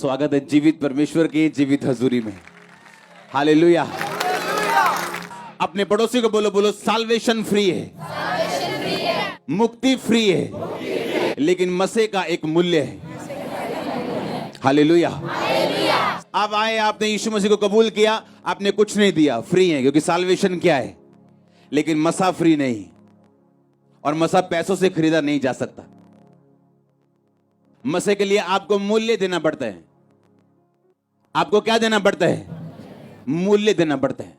स्वागत है जीवित परमेश्वर की जीवित हजूरी में। हालेलुया। अपने पड़ोसी को बोलो, बोलो साल्वेशन फ्री है, मुक्ति फ्री है, लेकिन मसीह का एक मूल्य है। हालेलुया। अब आए, आपने यीशु मसीह को कबूल किया, आपने कुछ नहीं दिया, फ्री है, क्योंकि साल्वेशन क्या है, लेकिन मसा फ्री नहीं, और मसा पैसों से खरीदा नहीं जा सकता। मसीह के लिए आपको मूल्य देना पड़ता है। आपको क्या देना पड़ता है? मूल्य देना पड़ता है।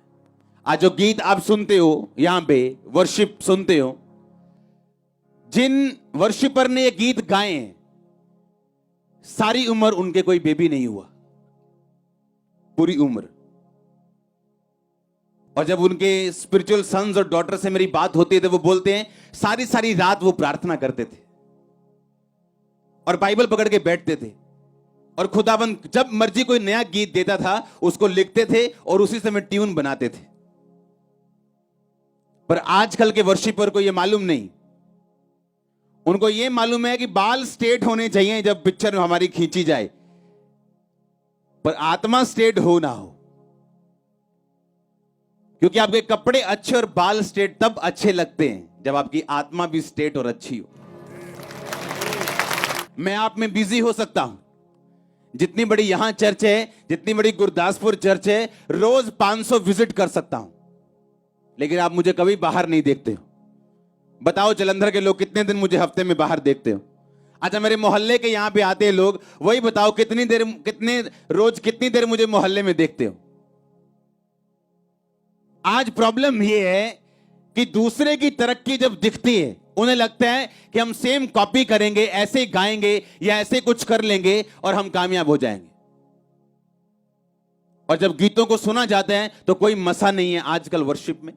आज जो गीत आप सुनते हो, यहां पे वर्शिप सुनते हो, जिन वर्शिपर ने ये गीत गाए हैं, सारी उम्र उनके कोई बेबी नहीं हुआ, पूरी उम्र। और जब उनके स्पिरिचुअल सन्स और डॉटर से मेरी बात होती है तो वो बोलते हैं सारी सारी रात वो प्रार्थना करते थे और बाइबल पकड़ के बैठते थे, और खुदाबंद जब मर्जी कोई नया गीत देता था उसको लिखते थे और उसी समय ट्यून बनाते थे। पर आजकल के वर्शिपर को यह मालूम नहीं, उनको यह मालूम है कि बाल स्ट्रेट होने चाहिए जब पिक्चर हमारी खींची जाए, पर आत्मा स्ट्रेट हो ना हो। क्योंकि आपके कपड़े अच्छे और बाल स्ट्रेट तब अच्छे लगते हैं जब आपकी आत्मा भी स्ट्रेट और अच्छी हो। मैं आप में बिजी हो सकता हूं, जितनी बड़ी यहां चर्च है, जितनी बड़ी गुरदासपुर चर्च है, रोज 500 विजिट कर सकता हूं, लेकिन आप मुझे कभी बाहर नहीं देखते हो। बताओ जलंधर के लोग कितने दिन मुझे हफ्ते में बाहर देखते हो? अच्छा, मेरे मोहल्ले के यहां पे आते हैं लोग, वही बताओ कितनी देर मुझे मोहल्ले में देखते हो? आज प्रॉब्लम यह है कि दूसरे की तरक्की जब दिखती है, उन्हें लगता है कि हम सेम कॉपी करेंगे, ऐसे गाएंगे या ऐसे कुछ कर लेंगे और हम कामयाब हो जाएंगे। और जब गीतों को सुना जाता है तो कोई मसा नहीं है। आजकल वर्शिप में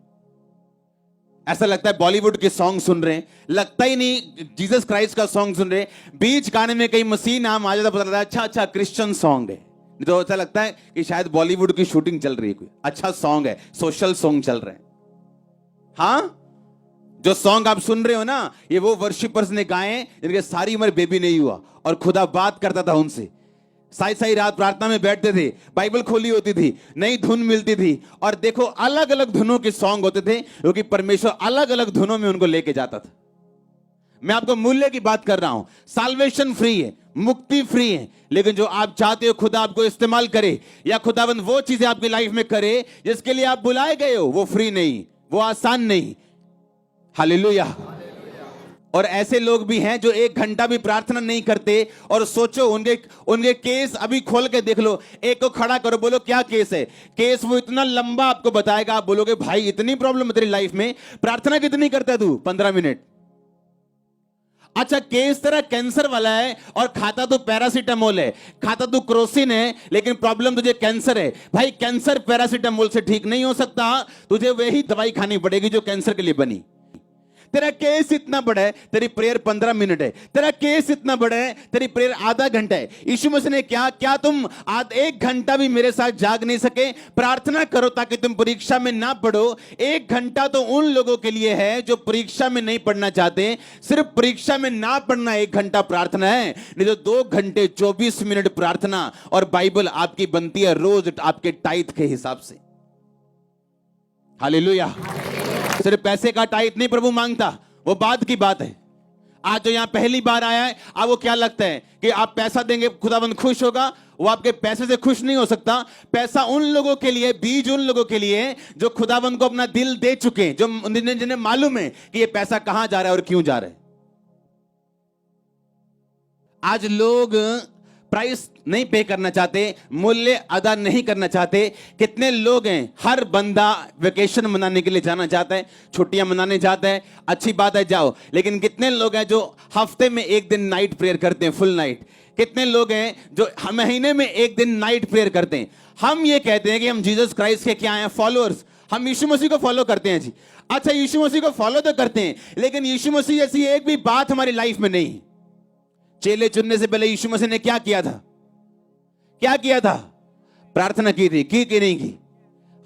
ऐसा लगता है बॉलीवुड के सॉन्ग सुन रहे हैं, लगता ही नहीं जीसस क्राइस्ट का सॉन्ग सुन रहे हैं। बीच गाने में कहीं मसीह नाम आ जाता, पता लगता है अच्छा अच्छा क्रिश्चियन सॉन्ग है, नहीं तो ऐसा लगता है कि शायद बॉलीवुड की शूटिंग चल रही है, कोई अच्छा सॉन्ग है, सोशल सॉन्ग चल रहे हैं। हाँ, जो सॉन्ग आप सुन रहे हो ना, ये वो वर्शिपर्स ने गाए जिनके सारी उम्र बेबी नहीं हुआ, और खुदा बात करता था उनसे। साई साई रात प्रार्थना में बैठते थे, बाइबल खोली होती थी, नई धुन मिलती थी, और देखो अलग अलग धुनों के सॉन्ग होते थे, क्योंकि परमेश्वर अलग अलग धुनों में उनको लेके जाता था। मैं आपको मूल्य की बात कर रहा हूं। साल्वेशन फ्री है, मुक्ति फ्री है, लेकिन जो आप चाहते हो खुदा आपको इस्तेमाल करे, या खुदाबंद वो चीजें आपकी लाइफ में करे जिसके लिए आप बुलाए गए हो, वो फ्री नहीं, वो आसान नहीं। हालेलुया। और ऐसे लोग भी हैं जो 1 घंटा भी प्रार्थना नहीं करते, और सोचो उनके केस अभी खोल के देख लो, एक को खड़ा करो, बोलो क्या केस है, केस वो इतना लंबा आपको बताएगा, आप बोलोगे भाई इतनी प्रॉब्लम है तेरी लाइफ में, प्रार्थना कितनी करता है तू? 15 मिनट। अच्छा, केस तेरा कैंसर वाला है और खाता तो पैरासीटामोल है, खाता तो क्रोसिन है, लेकिन प्रॉब्लम तुझे कैंसर है। भाई कैंसर पैरासीटामोल से ठीक नहीं हो सकता, तुझे वही दवाई खानी पड़ेगी जो कैंसर के लिए बनी। तेरा केस इतना बड़ा है, तेरी प्रेयर 15 मिनट है। तेरा केस इतना बड़ा है, तेरी प्रेयर आधा घंटा है। यीशु मसीह ने क्या तुम 1 घंटा भी मेरे साथ जाग नहीं सके? प्रार्थना करो ताकि तुम परीक्षा में ना पढ़ो। 1 घंटा तो उन लोगों के लिए है जो परीक्षा में नहीं पढ़ना चाहते, सिर्फ परीक्षा में ना पढ़ना 1 घंटा प्रार्थना है, नहीं तो 2 घंटे 24 मिनट प्रार्थना और बाइबल आपकी बनती है रोज आपके टाइथ के हिसाब से। हालेलुया। सिर्फ पैसे का टाइट नहीं प्रभु मांगता, वो बाद की बात है। आज जो यहां पहली बार आया है, अब वो क्या लगता है कि आप पैसा देंगे खुदाबंद खुश होगा? वो आपके पैसे से खुश नहीं हो सकता। पैसा उन लोगों के लिए, बीज उन लोगों के लिए जो खुदाबंद को अपना दिल दे चुके हैं, जो जिन्हें मालूम है कि ये पैसा कहां जा रहा है और क्यों जा रहा है। आज लोग प्राइस नहीं पे करना चाहते, मूल्य अदा नहीं करना चाहते। कितने लोग हैं, हर बंदा वेकेशन मनाने के लिए जाना चाहता है, छुट्टियां मनाने जाता है, अच्छी बात है जाओ, लेकिन कितने लोग हैं जो हफ्ते में 1 दिन नाइट प्रेयर करते हैं, फुल नाइट? कितने लोग हैं जो महीने में 1 दिन नाइट प्रेयर करते हैं? हम ये कहते हैं कि हम जीसस क्राइस्ट के क्या हैं? फॉलोअर्स। हम यीशु मसीह को फॉलो करते हैं जी। अच्छा, यीशु मसीह को फॉलो तो करते हैं, लेकिन यीशु मसीह जैसी एक भी बात हमारी लाइफ में नहीं। चेले चुनने से पहले यीशु मसीह ने क्या किया था? क्या किया था? प्रार्थना की थी, की कि नहीं की?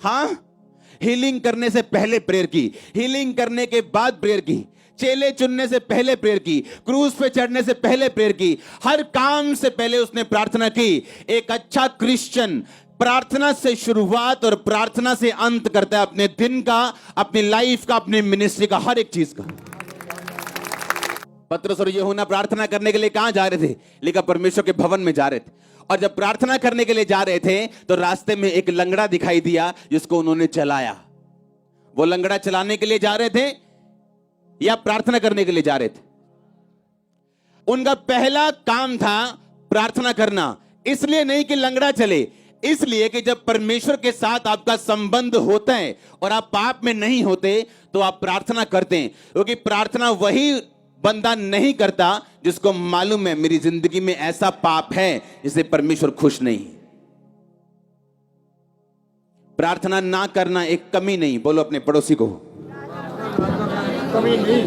हाँ, हीलिंग करने से पहले प्रेयर की, हीलिंग करने के बाद प्रेयर की। चेले चुनने से पहले प्रेयर की, क्रूज पे चढ़ने से पहले प्रेयर की, हर काम से पहले उसने प्रार्थना की। एक अच्छा क्रिश्चियन प्रार्थना से शुरुआत और प्रार्थना से अंत करता है, अपने दिन का, अपनी लाइफ का, अपनी मिनिस्ट्री का, हर एक चीज का। पतरस और यूहन्ना प्रार्थना करने के लिए कहां जा रहे थे? लिखा परमेश्वर के भवन में जा रहे थे। और जब प्रार्थना करने के लिए जा रहे थे तो रास्ते में एक लंगड़ा दिखाई दिया जिसको उन्होंने चलाया। वो लंगड़ा चलाने के लिए जा रहे थे या प्रार्थना करने के लिए जा रहे थे? उनका पहला काम था प्रार्थना करना। इसलिए नहीं कि लंगड़ा चले, इसलिए कि जब परमेश्वर के साथ आपका संबंध होता है और आप पाप में नहीं होते तो आप प्रार्थना करते हैं, क्योंकि प्रार्थना वही बंदा नहीं करता जिसको मालूम है मेरी जिंदगी में ऐसा पाप है जिससे परमेश्वर खुश नहीं। प्रार्थना ना करना एक कमी नहीं, बोलो अपने पड़ोसी को, कमी नहीं।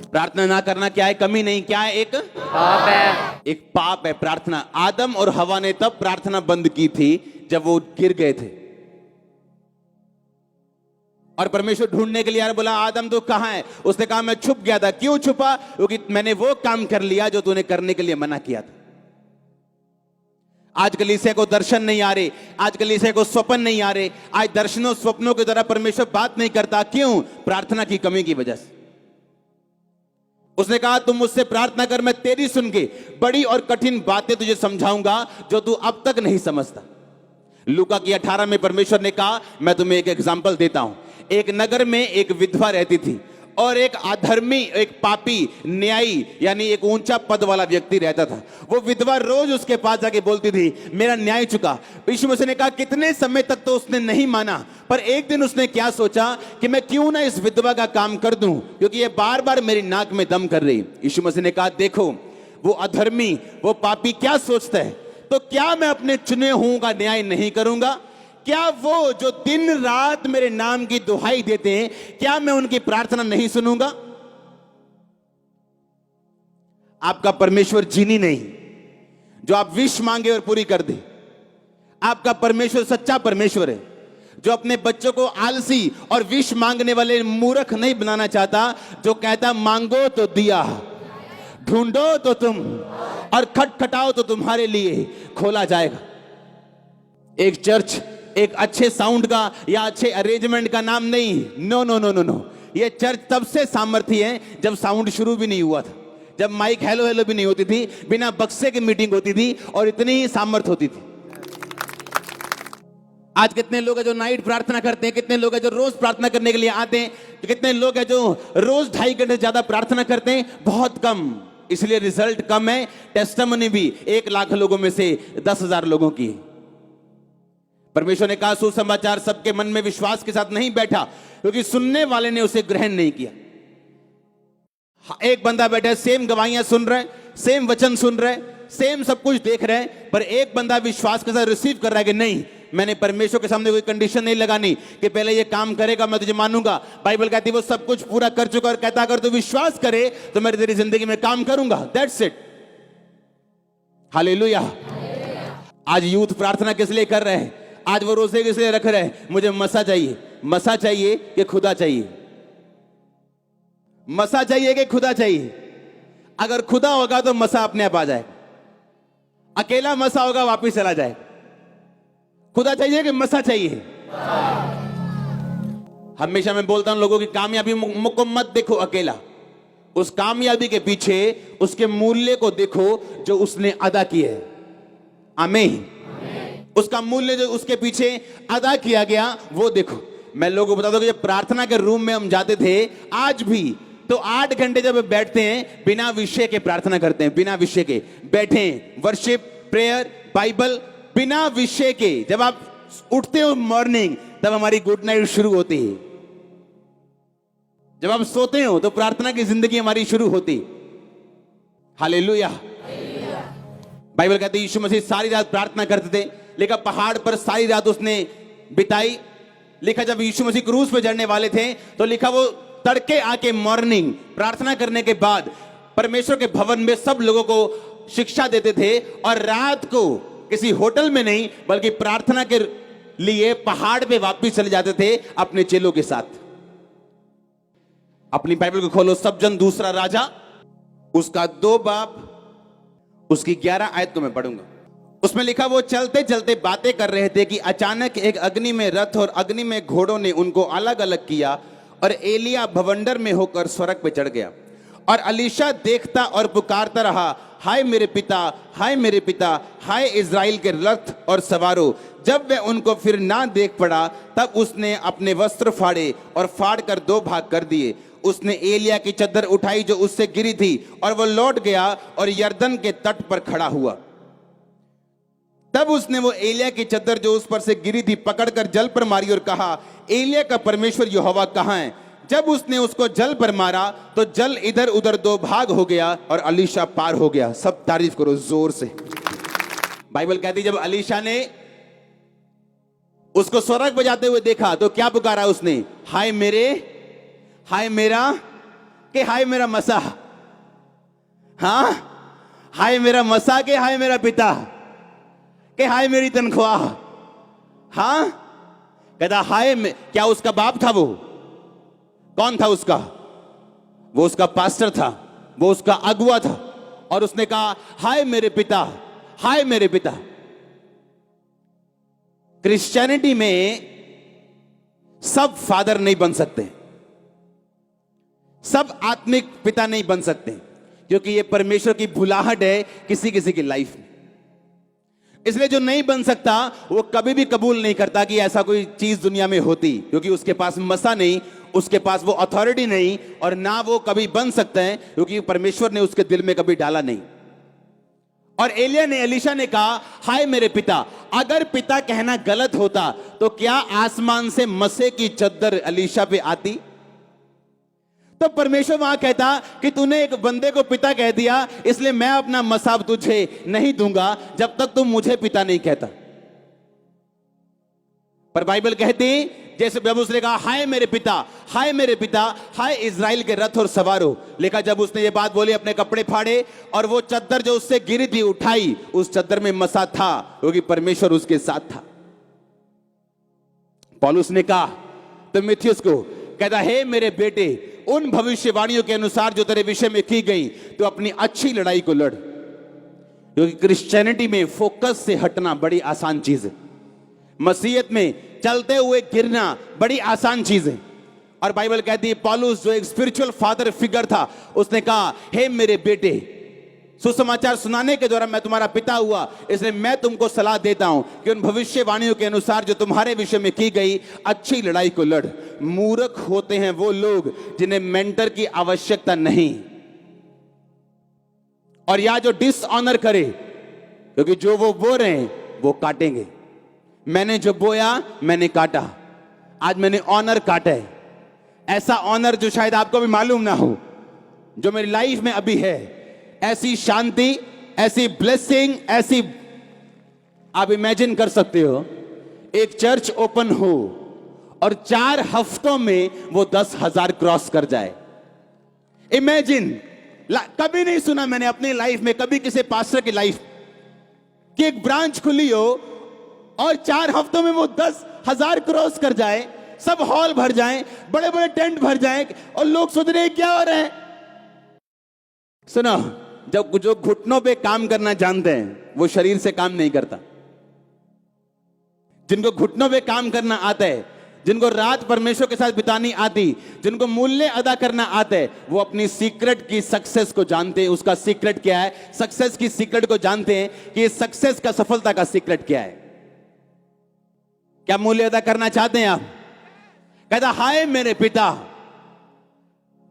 प्रार्थना ना करना क्या है? कमी नहीं। क्या है? एक पाप है। एक पाप है प्रार्थना। आदम और हवा ने तब प्रार्थना बंद की थी जब वो गिर गए थे और परमेश्वर ढूंढने के लिए यार बोला, आदम तो कहां है? उसने कहा मैं छुप गया था। क्यों छुपा? क्योंकि मैंने वो काम कर लिया जो तूने करने के लिए मना किया था। आज कलीसिया को दर्शन नहीं आ रहे, आज कलीसिया को स्वप्न नहीं आ रहे, आज दर्शनों स्वप्नों की तरह परमेश्वर बात नहीं करता। क्यों? प्रार्थना की कमी की वजह से। उसने कहा तुम मुझसे प्रार्थना कर, मैं तेरी सुन के बड़ी और कठिन बातें तुझे समझाऊंगा जो तू अब तक नहीं समझता। लूका की 18 में परमेश्वर ने कहा मैं तुम्हें एक एग्जांपल देता हूं। एक नगर में एक विधवा रहती थी और एक अधर्मी, एक पापी, न्यायी यानी एक ऊंचा पद वाला व्यक्ति रहता था। वो विधवा रोज उसके पास जाके बोलती थी मेरा न्याय चुका। यीशु मसीह ने कहा कितने समय तक तो उसने नहीं माना, पर एक दिन उसने क्या सोचा कि मैं क्यों ना इस विधवा का काम कर दूं, क्योंकि ये बार बार मेरी नाक में दम कर रही। यीशु मसीह ने कहा देखो वो अधर्मी, वो पापी क्या सोचता है, तो क्या मैं अपने चुने हुओं का न्याय नहीं करूंगा? क्या वो जो दिन रात मेरे नाम की दुहाई देते हैं, क्या मैं उनकी प्रार्थना नहीं सुनूंगा? आपका परमेश्वर जीनी नहीं जो आप विश मांगे और पूरी कर दे। आपका परमेश्वर सच्चा परमेश्वर है जो अपने बच्चों को आलसी और विश मांगने वाले मूर्ख नहीं बनाना चाहता, जो कहता मांगो तो दिया, ढूंढो तो तुम, और खटखटाओ तो तुम्हारे लिए खोला जाएगा। एक चर्च एक अच्छे साउंड का या अच्छे अरेंजमेंट का नाम नहीं। No no no no no, ये चर्च तब से सामर्थ्य है जब साउंड शुरू भी नहीं हुआ था, जब माइक हेलो हेलो भी नहीं होती थी, बिना बक्से की मीटिंग होती थी और इतनी ही सामर्थ्य होती थी। आज कितने लोग हैं जो नाइट प्रार्थना करते हैं, कितने लोग हैं जो रोज प्रार्थना करने के लिए आते हैं, कितने लोग हैं जो रोज 2.5 घंटे ज्यादा प्रार्थना करते हैं? बहुत कम, इसलिए रिजल्ट कम है। टेस्टिमनी भी 1 लाख लोगों में से 10,000 लोगों की। परमेश्वर ने कहा सुसमाचार सबके मन में विश्वास के साथ नहीं बैठा, क्योंकि सुनने वाले ने उसे ग्रहण नहीं किया। एक बंदा बैठा है, सेम गवाहियां सुन रहा है, सेम वचन सुन रहा है, सेम सब कुछ देख रहा है, पर एक बंदा विश्वास के साथ रिसीव कर रहा है कि नहीं, मैंने परमेश्वर के सामने कोई कंडीशन नहीं लगानी कि पहले ये काम करेगा मैं तुझे मानूंगा। बाइबल कहती है वो सब कुछ पूरा कर चुका और कहता अगर तू विश्वास करे तो मैं तेरी जिंदगी में काम करूंगा। That's it. हालेलुया। आज यूथ प्रार्थना किस लिए कर रहे हैं? आज वो रोजे किस लिए रख रहे हैं? मुझे मसा चाहिए। मसा चाहिए कि खुदा चाहिए? मसा चाहिए कि खुदा चाहिए? अगर खुदा होगा तो मसा अपने आप आ जाए, अकेला मसा होगा वापिस चला जाए। खुदा चाहिए कि मसा चाहिए? हमेशा मैं बोलता हूं लोगों की कामयाबी को मत देखो अकेला, उस कामयाबी के पीछे उसके मूल्य को देखो जो उसने अदा किए है। आमीन। उसका मूल्य जो उसके पीछे अदा किया गया वो देखो। मैं लोगों को बता दूं कि जब प्रार्थना के रूम में हम जाते थे, आज भी तो 8 घंटे जब बैठते हैं बिना विषय के प्रार्थना करते हैं, बिना विषय के बैठे, वर्शिप, प्रेयर, बाइबल, बिना विषय के। जब आप उठते हो मॉर्निंग तब हमारी गुड नाइट शुरू होती है, जब आप सोते हो तो प्रार्थना की जिंदगी हमारी शुरू होती। हालेलुया। बाइबल कहती है यीशु मसीह सारी रात प्रार्थना करते थे। लिखा पहाड़ पर सारी रात उसने बिताई। लिखा जब यीशु मसीह क्रूस पर चढ़ने वाले थे तो लिखा वो तड़के आके मॉर्निंग प्रार्थना करने के बाद परमेश्वर के भवन में सब लोगों को शिक्षा देते थे, और रात को किसी होटल में नहीं बल्कि प्रार्थना के लिए पहाड़ पे वापस चले जाते थे अपने चेलों के साथ। अपनी बाइबल को खोलो, सब जन दूसरा राजा उसका 2 बाब उसकी 11 आयत को मैं पढ़ूंगा। उसमें लिखा, वो चलते चलते बातें कर रहे थे कि अचानक एक अग्नि में रथ और अग्नि में घोड़ों ने उनको अलग अलग किया और एलिया भवंडर में होकर स्वर्ग पे चढ़ गया। और अलीशा देखता और पुकारता रहा, हाय मेरे पिता, हाय मेरे पिता, हाय इज़राइल के रथ और सवारों। जब वह उनको फिर ना देख पड़ा तब उसने अपने वस्त्र फाड़े और फाड़ कर 2 भाग कर दिए। उसने एलिया की चद्दर उठाई जो उससे गिरी थी और वह लौट गया और यरदन के तट पर खड़ा हुआ। तब उसने वो एलिया की चद्दर जो उस पर से गिरी थी पकड़कर जल पर मारी और कहा, एलिया का परमेश्वर यहोवा कहाँ है? जब उसने उसको जल पर मारा तो जल इधर उधर 2 भाग हो गया और अलीशा पार हो गया। सब तारीफ करो जोर से। बाइबल कहती जब अलीशा ने उसको स्वर्ग बजाते हुए देखा तो क्या पुकारा उसने? हाय मेरे, हाय मेरा, के हाय मेरा मसाह, हाँ हाय मेरा मसाह, के हाय मेरा पिता, के हाय मेरी तनख्वाह। हाँ कहता हाय क्या उसका बाप था? वो कौन था उसका? वो उसका पास्टर था, वो उसका अगुआ था। और उसने कहा हाय मेरे पिता, हाय मेरे पिता। क्रिश्चियनिटी में सब फादर नहीं बन सकते, सब आत्मिक पिता नहीं बन सकते, क्योंकि ये परमेश्वर की बुलाहट है किसी किसी की लाइफ में। इसलिए जो नहीं बन सकता वो कभी भी कबूल नहीं करता कि ऐसा कोई चीज दुनिया में होती, क्योंकि उसके पास मसा नहीं, उसके पास वो अथॉरिटी नहीं, और ना वो कभी बन सकते हैं क्योंकि परमेश्वर ने उसके दिल में कभी डाला नहीं। और एलिया ने, एलीशा ने कहा हाय मेरे पिता। अगर पिता कहना गलत होता तो क्या आसमान से मसे की चद्दर एलीशा पे आती? तो परमेश्वर वहां कहता कि तूने एक बंदे को पिता कह दिया, इसलिए मैं अपना मसाब तुझे नहीं दूंगा जब तक तुम मुझे पिता नहीं कहता। पर बाइबल कहती जैसे जब उसने कहा हाय मेरे पिता, हाय मेरे पिता, हाय इज़राइल के रथ और सवारों, लिखा जब उसने ये बात बोली अपने कपड़े फाड़े और वो चद्दर जो उससे गिरी थी उठाई, उस चद्दर में मसा था क्योंकि परमेश्वर उसके साथ था। पौलुस ने कहा तीमुथियुस को, कहता हे मेरे बेटे, उन भविष्यवाणियों के अनुसार जो तेरे विषय में की गई तो अपनी अच्छी लड़ाई को लड़। क्योंकि क्रिश्चियनिटी में फोकस से हटना बड़ी आसान चीज है, मसीहत में चलते हुए गिरना बड़ी आसान चीज है। और बाइबल कहती है पौलुस जो एक स्पिरिचुअल फादर फिगर था, उसने कहा हे मेरे बेटे, सुसमाचार सुनाने के द्वारा मैं तुम्हारा पिता हुआ, इसलिए मैं तुमको सलाह देता हूं कि उन भविष्यवाणियों के अनुसार जो तुम्हारे विषय में की गई अच्छी लड़ाई को लड़। मूर्ख होते हैं वो लोग जिन्हें मेंटर की आवश्यकता नहीं, और या जो डिसऑनर करे, क्योंकि जो वो बो रहे हैं वो काटेंगे। मैंने जो बोया मैंने काटा, आज मैंने ऑनर काटा है। ऐसा ऑनर जो शायद आपको भी मालूम ना हो, जो मेरी लाइफ में अभी है। ऐसी शांति, ऐसी ब्लेसिंग, ऐसी आप इमेजिन कर सकते हो एक चर्च ओपन हो और 4 हफ्तों में वो 10,000 क्रॉस कर जाए। इमेजिन, कभी नहीं सुना मैंने अपनी लाइफ में, कभी किसी पास्टर की लाइफ कि एक ब्रांच खुली हो और 4 हफ्तों में वो 10,000 क्रॉस कर जाए, सब हॉल भर जाएं, बड़े बड़े टेंट भर जाएं और लोग सोच रहे हैं क्या हो रहा है। सुनो, जब जो घुटनों पे काम करना जानते हैं वो शरीर से काम नहीं करता। जिनको घुटनों पे काम करना आता है, जिनको रात परमेश्वर के साथ बितानी आती, जिनको मूल्य अदा करना आता है, वो अपनी सीक्रेट की सक्सेस को जानते हैं। उसका सीक्रेट क्या है? सक्सेस की सीक्रेट को जानते हैं कि सक्सेस का, सफलता का सीक्रेट क्या है। क्या मूल्य अदा करना चाहते हैं आप? कहता हाय मेरे पिता।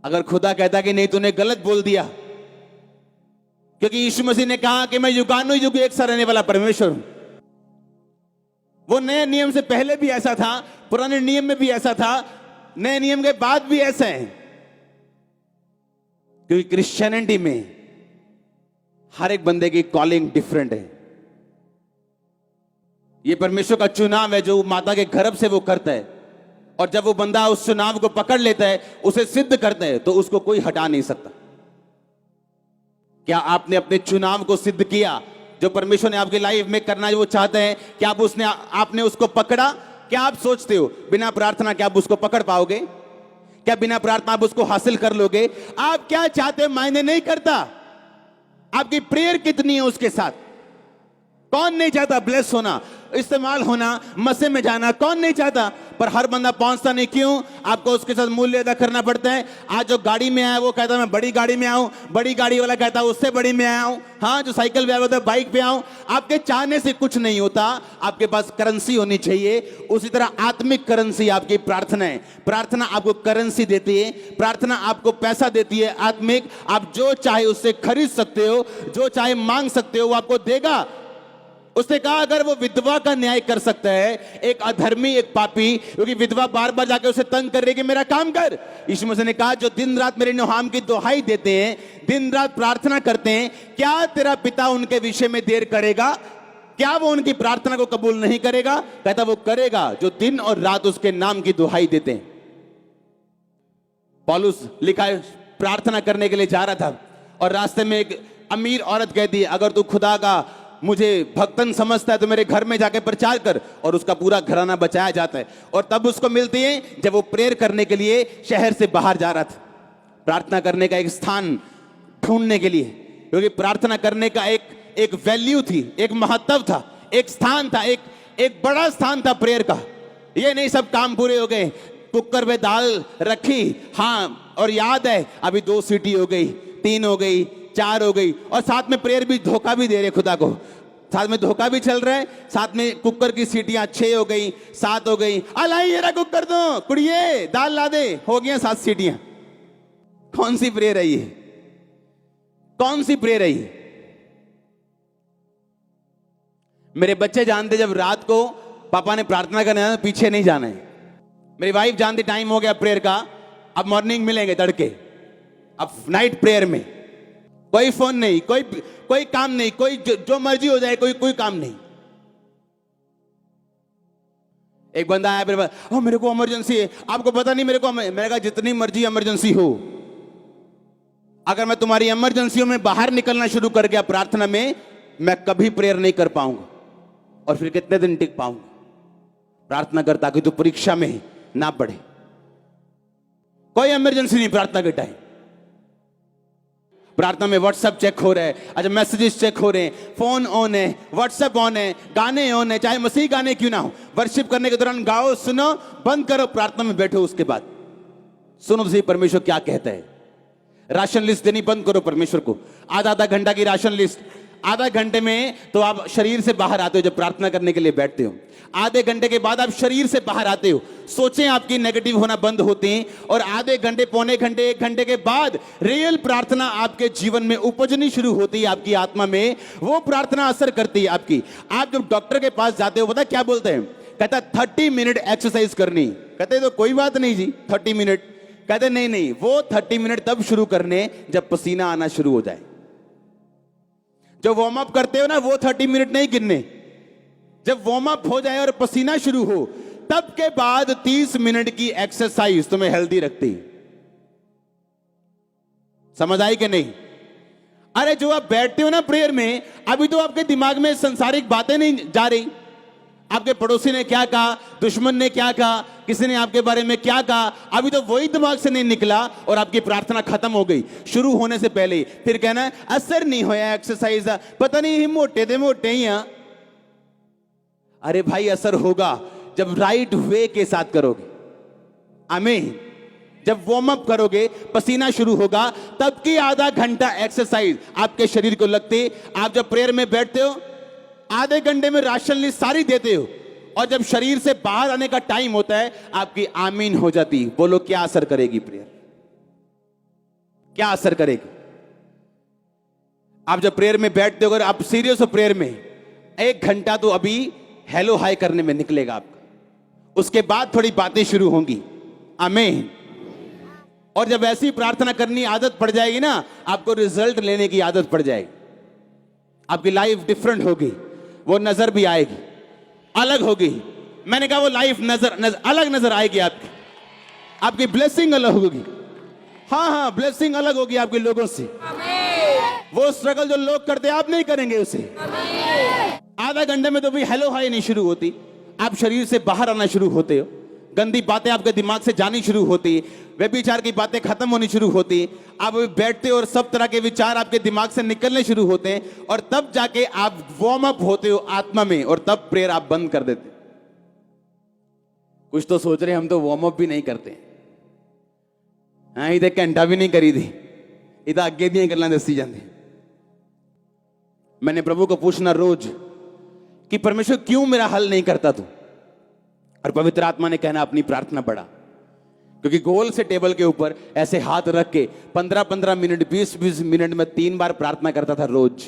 अगर खुदा कहता कि नहीं तूने गलत बोल दिया, क्योंकि यीशु मसीह ने कहा कि मैं युगानुयुग एक सा रहने वाला परमेश्वर हूं। वो नए नियम से पहले भी ऐसा था, पुराने नियम में भी ऐसा था, नए नियम के बाद भी ऐसा है। क्योंकि क्रिश्चियनिटी में हर एक बंदे की कॉलिंग डिफरेंट है। ये परमेश्वर का चुनाव है जो माता के गर्भ से वो करता है, और जब वो बंदा उस चुनाव को पकड़ लेता है, उसे सिद्ध करता है, तो उसको कोई हटा नहीं सकता। क्या आपने अपने चुनाव को सिद्ध किया? जो परमेश्वर ने आपकी लाइफ में करना वो चाहते हैं, क्या आपने उसको पकड़ा? क्या आप सोचते हो बिना प्रार्थना क्या आप उसको पकड़ पाओगे? क्या बिना प्रार्थना आप उसको हासिल कर लोगे? आप क्या चाहते मायने नहीं करता, आपकी प्रेयर कितनी है उसके साथ। कौन नहीं चाहता ब्लेस होना, इस्तेमाल होना, मसे में जाना, कौन नहीं चाहता? पर हर बंदा पहुंचता नहीं। क्यों? आपको उसके साथ मूल्य अदा करना पड़ता है। आज जो गाड़ी में आया वो कहता है मैं बड़ी गाड़ी में आऊं, बड़ी गाड़ी वाला कहता है उससे बड़ी में आया हूं। हाँ, जो साइकिल पे आया होता है बाइक पे आऊं। आपके चाहने से कुछ नहीं होता, आपके पास करेंसी होनी चाहिए। उसी तरह आत्मिक करेंसी आपकी प्रार्थना है। प्रार्थना आपको करेंसी देती है, प्रार्थना आपको पैसा देती है आत्मिक। आप जो चाहे उससे खरीद सकते हो, जो चाहे मांग सकते हो, वो आपको देगा। उसने कहा अगर वो विधवा का न्याय कर सकता है, एक अधर्मी, एक पापी, क्योंकि विधवा बार बार जाकर उसे तंग कर रही कि मेरा काम कर। यीशु मसीह ने कहा जो दिन रात मेरे नाम की दुहाई देते हैं, दिन रात प्रार्थना करते हैं, क्या तेरा पिता उनके विषय में देर करेगा? क्या वो उनकी प्रार्थना को कबूल नहीं करेगा? कहता वो करेगा जो दिन और रात उसके नाम की दुहाई देते हैं। पौलुस लिखा है प्रार्थना करने के लिए जा रहा था और रास्ते में एक अमीर औरत कहती है अगर तू खुदा का मुझे भक्तन समझता है तो मेरे घर में जाके प्रचार कर, और उसका पूरा घराना बचाया जाता है। और तब उसको मिलती है जब वो प्रेयर करने के लिए शहर से बाहर जा रहा था, प्रार्थना करने का एक स्थान ढूंढने के लिए, क्योंकि प्रार्थना करने का एक वैल्यू थी, एक महत्व था, एक स्थान था, एक बड़ा स्थान था प्रेयर का। ये नहीं सब काम पूरे हो गए, कुकर में दाल रखी, हाँ, और याद है अभी 2 सीटी हो गई, 3 हो गई, 4 हो गई, और साथ में प्रेयर भी धोखा भी दे रहे खुदा को, साथ में धोखा भी चल रहा है, साथ में कुकर की सीटियां 6 हो गई, 7 हो गई। अलाई ये कुकर दो कुड़िए, दाल ला दे, हो गया 7 सीटियां। कौन सी प्रेयर है ये? कौन सी प्रेयर है ये? मेरे बच्चे जानते जब रात को पापा ने प्रार्थना करना है तो पीछे नहीं जाना है। मेरी वाइफ जानती टाइम हो गया प्रेयर का, अब मॉर्निंग मिलेंगे तड़के, अब नाइट प्रेयर में कोई फोन नहीं, कोई काम नहीं, कोई जो मर्जी हो जाए, कोई काम नहीं। एक बंदा आया मेरे पास, मेरे को इमरजेंसी है। आपको पता नहीं मेरे को? मैंने कहा जितनी मर्जी इमरजेंसी हो, अगर मैं तुम्हारी इमरजेंसियों में बाहर निकलना शुरू कर गया प्रार्थना में, मैं कभी प्रेयर नहीं कर पाऊंगा, और फिर कितने दिन टिक पाऊंगा? प्रार्थना कर ताकि तू परीक्षा में ना पड़े। कोई इमरजेंसी नहीं प्रार्थना के टाइम। प्रार्थना में व्हाट्सएप चेक हो रहा है, अच्छा मैसेजेस चेक हो रहे हैं, फोन ऑन है, व्हाट्सएप ऑन है, गाने ऑन है, चाहे मसीह गाने क्यों ना हो। वर्शिप करने के दौरान गाओ, सुनो, बंद करो, प्रार्थना में बैठो, उसके बाद सुनो तो सही परमेश्वर क्या कहता है। राशन लिस्ट देनी बंद करो परमेश्वर को, आधा घंटा की राशन लिस्ट। आधा घंटे में तो आप शरीर से बाहर आते हो जब प्रार्थना करने के लिए बैठते हो, आधे घंटे के बाद आप शरीर से बाहर आते हो, सोचें आपकी नेगेटिव होना बंद होती हैं, और आधे घंटे, पौने घंटे, 1 घंटे के बाद रियल प्रार्थना आपके जीवन में उपजनी शुरू होती है, आपकी आत्मा में वो प्रार्थना असर करती है आपकी। आप जब डॉक्टर के पास जाते हो, पता क्या बोलते हैं? कहता 30 मिनट एक्सरसाइज करनी। कहते तो कोई बात नहीं जी 30 मिनट। कहते नहीं, वो 30 मिनट तब शुरू करने जब पसीना आना शुरू हो जाए। जो वार्म अप करते हो ना, वो 30 मिनट नहीं गिनने, जब वार्म अप हो जाए और पसीना शुरू हो, तब के बाद 30 मिनट की एक्सरसाइज तुम्हें हेल्दी रखती। समझ आई कि नहीं? अरे जो आप बैठते हो ना प्रेयर में, अभी तो आपके दिमाग में सांसारिक बातें नहीं जा रही। आपके पड़ोसी ने क्या कहा, दुश्मन ने क्या कहा, किसी ने आपके बारे में क्या कहा, अभी तो वही दिमाग से नहीं निकला और आपकी प्रार्थना खत्म हो गई शुरू होने से पहले ही। फिर कहना है असर नहीं होया एक्सरसाइज, पता नहीं मोटे थे मोटे ही। अरे भाई असर होगा जब राइट वे के साथ करोगे। आमीन। जब वार्म अप करोगे, पसीना शुरू होगा, तब की आधा घंटा एक्सरसाइज आपके शरीर को लगती। आप जब प्रेयर में बैठते हो, आधे घंटे में राशन लिस्ट सारी देते हो, और जब शरीर से बाहर आने का टाइम होता है, आपकी आमीन हो जाती। बोलो क्या असर करेगी प्रेयर? क्या असर करेगी? आप जब प्रेयर में बैठते हो, अगर आप सीरियस हो प्रेयर में, 1 घंटा तो अभी हेलो हाय करने में निकलेगा आपका, उसके बाद थोड़ी बातें शुरू होंगी। आमीन। और जब ऐसी प्रार्थना करनी आदत पड़ जाएगी ना, आपको रिजल्ट लेने की आदत पड़ जाएगी, आपकी लाइफ डिफरेंट होगी, वो नजर भी आएगी, अलग होगी। मैंने कहा वो लाइफ अलग नजर आएगी आपकी ब्लेसिंग अलग होगी। हाँ, ब्लेसिंग अलग होगी आपके लोगों से। वो स्ट्रगल जो लोग करते आप नहीं करेंगे उसे। आधा घंटे में तो भी हेलो हाय नहीं शुरू होती, आप शरीर से बाहर आना शुरू होते हो, गंदी बातें आपके दिमाग से जानी शुरू होती है, व्यभिचार की बातें खत्म होनी शुरू होती, आप बैठते और सब तरह के विचार आपके दिमाग से निकलने शुरू होते हैं, और तब जाके आप वार्म अप होते हो आत्मा में, और तब प्रेयर आप बंद कर देते। कुछ तो सोच रहे हम तो वार्म अप भी नहीं करते। हाँ, इधर घंटा भी नहीं करी थी, इधर आगे दियां गल्लां दसी जाती। मैंने प्रभु को पूछना रोज कि परमेश्वर क्यों मेरा हल नहीं करता तू, और पवित्र आत्मा ने कहना अपनी प्रार्थना बढ़ा। क्योंकि गोल से टेबल के ऊपर ऐसे हाथ रख के 15-15 मिनट 20-20 मिनट में 3 बार प्रार्थना करता था रोज,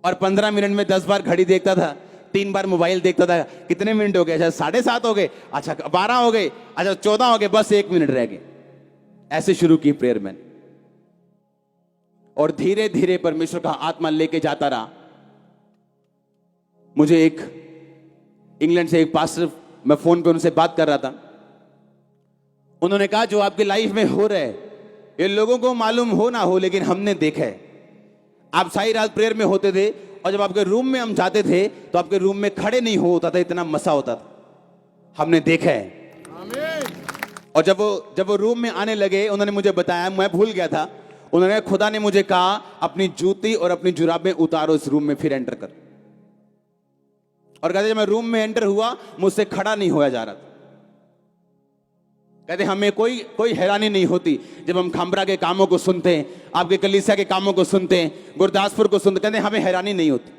और 15 मिनट में 10 बार घड़ी देखता था, 3 बार मोबाइल देखता था। कितने मिनट हो गए? अच्छा 7:30 हो गए, अच्छा 12 हो गए, अच्छा 14 हो गए, बस 1 मिनट रह गए। ऐसे शुरू की प्रेयर मैंने, और धीरे धीरे परमेश्वर का आत्मा लेके जाता रहा। मुझे एक इंग्लैंड से एक पास्टर, मैं फोन पे उनसे बात कर रहा था, उन्होंने कहा जो आपकी लाइफ में हो रहा है ये लोगों को मालूम हो ना हो, लेकिन हमने देखा है। आप सारी रात प्रेयर में होते थे, और जब आपके रूम में हम जाते थे तो आपके रूम में खड़े नहीं हो होता था, इतना मसा होता था, हमने देखा है। और जब वो रूम में आने लगे, उन्होंने मुझे बताया, मैं भूल गया था, उन्होंने खुदा ने मुझे कहा अपनी जूती और अपनी जुराबें उतारो, इस रूम में फिर एंटर कर। और कहते जब मैं रूम में एंटर हुआ, मुझसे खड़ा नहीं होया जा रहा था। कहते हमें कोई हैरानी नहीं होती जब हम खामरा के कामों को सुनते हैं, आपके कलीसिया के कामों को सुनते हैं, गुरदासपुर को सुनते, कहते हमें हैरानी नहीं होती।